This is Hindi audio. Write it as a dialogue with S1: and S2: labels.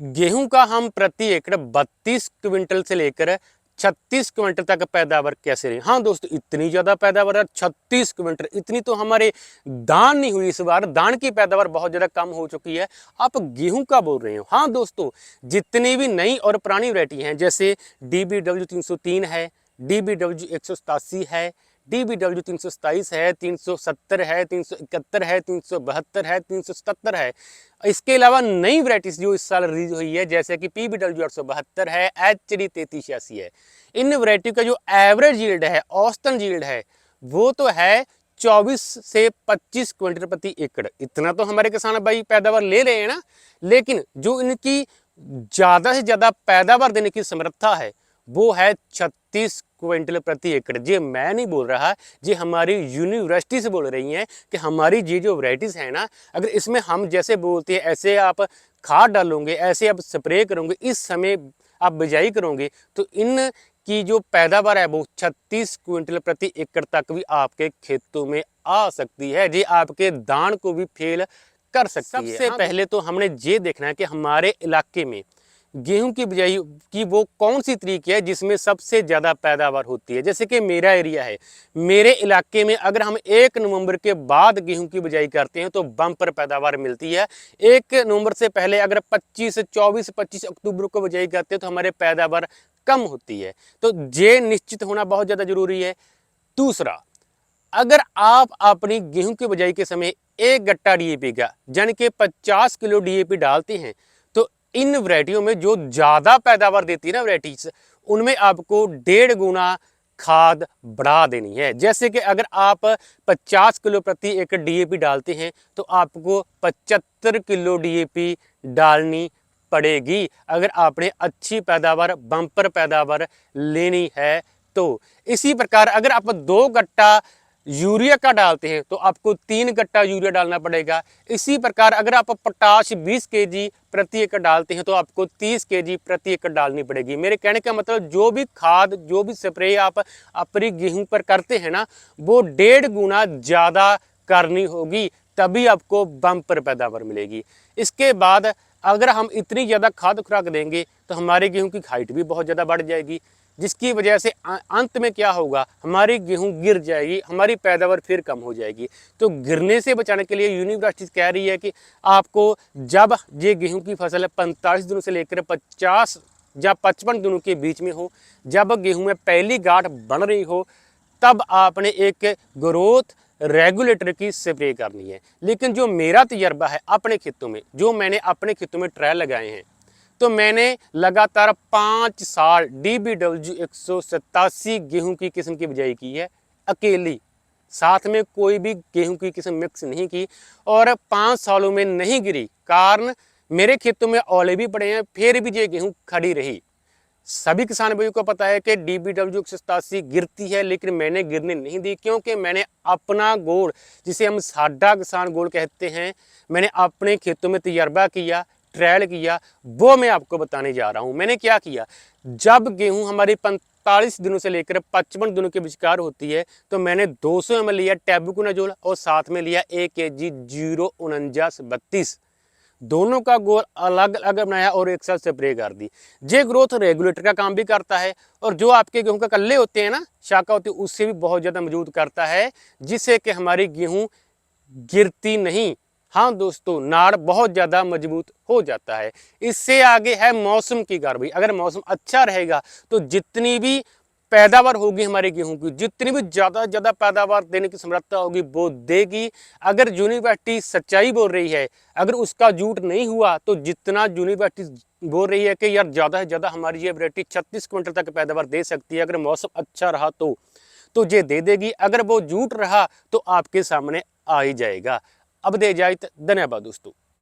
S1: गेहूं का हम प्रति एकड़ 32 क्विंटल से लेकर 36 क्विंटल तक पैदावार कैसे रही। हाँ दोस्तों, इतनी ज्यादा पैदावार है 36 क्विंटल, इतनी तो हमारे दान नहीं हुई। इस बार दान की पैदावार बहुत ज्यादा कम हो चुकी है। आप गेहूं का बोल रहे हो। हाँ दोस्तों, जितनी भी नई और पुरानी वैरायटी हैं, जैसे DBW 303 है, DBW 187 है, DBW 327 है, 370 है, 371 है, 372 है, 377 है। इसके अलावा नई वैरायटीज जो इस साल रिलीज हुई है, जैसे कि PBW 872 है, HD 3386 है। इन वैरायटी का जो एवरेज यील्ड है, औसतन यील्ड है, वो तो है 24 से 25 क्विंटल प्रति एकड़। इतना तो हमारे किसान भाई पैदावार ले रहे हैं ना, लेकिन जो इनकी ज्यादा से ज्यादा पैदावार देने की समर्था है वो है 36 क्विंटल प्रति एकड़। ये मैं नहीं बोल रहा, ये हमारी यूनिवर्सिटी से बोल रही हैं कि हमारी ये जो वैरायटीज है ना, अगर इसमें हम जैसे बोलते हैं ऐसे आप खाद डालोगे, ऐसे आप स्प्रे करोगे, इस समय आप बिजाई करोगे, तो इन की जो पैदावार है वो 36 क्विंटल प्रति एकड़ तक भी आपके खेतों में आ सकती है। ये आपके दान को भी फेल कर सकती है। सबसे पहले तो हमने ये देखना है कि हमारे इलाके में गेहूं की बिजाई की वो कौन सी तरीके है जिसमें सबसे ज्यादा पैदावार होती है। जैसे कि मेरा एरिया है, मेरे इलाके में अगर हम 1 नवंबर के बाद गेहूं की बिजाई करते हैं तो बम्पर पैदावार मिलती है। 1 नवंबर से पहले अगर 25 अक्टूबर को बिजाई करते हैं तो हमारे पैदावार कम होती है। तो ये निश्चित होना बहुत ज्यादा जरूरी है। दूसरा, अगर आप अपनी गेहूं की बिजाई के समय 1 गट्टा DAP का यानी कि 50 किलो DAP डालते हैं, तो इन वैरायटियों में जो ज्यादा पैदावार देती है ना वैरायटीज, उनमें आपको 1.5 गुना खाद बढ़ा देनी है। जैसे कि अगर आप 50 किलो प्रति एकड़ DAP डालते हैं तो आपको 75 किलो DAP डालनी पड़ेगी, अगर आपने अच्छी पैदावार, बम्पर पैदावार लेनी है तो। इसी प्रकार अगर आप 2 गट्टा यूरिया का डालते हैं तो आपको 3 गट्टा यूरिया डालना पड़ेगा। इसी प्रकार अगर आप पोटाश 20 kg प्रति एकड़ डालते हैं तो आपको 30 kg प्रति एकड़ डालनी पड़ेगी। मेरे कहने का मतलब, जो भी खाद, जो भी स्प्रे आप अपनी गेहूं पर करते हैं ना, वो 1.5 गुना ज्यादा करनी होगी, तभी आपको बम्पर पैदावार मिलेगी। इसके बाद अगर हम इतनी ज्यादा खाद खुराक देंगे तो हमारे गेहूं की हाइट भी बहुत ज्यादा बढ़ जाएगी, जिसकी वजह से अंत में क्या होगा, हमारी गेहूं गिर जाएगी, हमारी पैदावार फिर कम हो जाएगी। तो गिरने से बचाने के लिए यूनिवर्सिटी कह रही है कि आपको जब ये गेहूं की फसल 45 दिनों से लेकर 50 या 55 दिनों के बीच में हो, जब गेहूं में पहली गांठ बन रही हो, तब आपने एक ग्रोथ रेगुलेटर की स्प्रे करनी है। लेकिन जो मेरा तजर्बा है अपने खेतों में, जो मैंने अपने खेतों में ट्रायल लगाए हैं, तो मैंने लगातार 5 साल DBW 187 गेहूं की किस्म की बिजाई की है अकेली, साथ में कोई भी गेहूं की किस्म मिक्स नहीं की, और 5 सालों में नहीं गिरी। कारण मेरे खेतों में औले भी पड़े हैं, फिर भी ये गेहूं खड़ी रही। सभी किसान भाइयों को पता है कि DBW 187 गिरती है, लेकिन मैंने गिरने नहीं दी, क्योंकि मैंने अपना गोल, जिसे हम साडा किसान गोल कहते हैं, मैंने अपने खेतों में तजर्बा किया, ट्रायल किया, वो मैं आपको बताने जा रहा हूं। मैंने क्या किया, जब गेहूं हमारी 45 दिनों से लेकर 55 दिनों के विचकार होती है, तो मैंने 200 ml लिया टेबुकोनाजोल और साथ में लिया 1 kg 04932। दोनों का गोल अलग अलग बनाया और एक साथ स्प्रे कर दी। ये ग्रोथ रेगुलेटर का काम भी करता है, और जो आपके गेहूं का कल्ले होते हैं ना, शाखा होती है, उससे भी बहुत ज्यादा मजबूत करता है, जिससे कि हमारी गेहूं गिरती नहीं। हाँ दोस्तों, नाड़ बहुत ज्यादा मजबूत हो जाता है। इससे आगे है मौसम की कार्रवाई। अगर मौसम अच्छा रहेगा तो जितनी भी पैदावार होगी हमारे गेहूं की, जितनी भी ज्यादा पैदावार देने की समर्थता होगी वो देगी। अगर यूनिवर्सिटी सच्चाई बोल रही है, अगर उसका झूठ नहीं हुआ, तो जितना यूनिवर्सिटी बोल रही है कि यार ज्यादा से ज्यादा हमारी ये वैरायटी 36 क्विंटल तक पैदावार दे सकती है अगर मौसम अच्छा रहा तो ये दे देगी। अगर वो झूठ रहा तो आपके सामने आ ही जाएगा। अब दे इजाजत, धन्यवाद दोस्तों।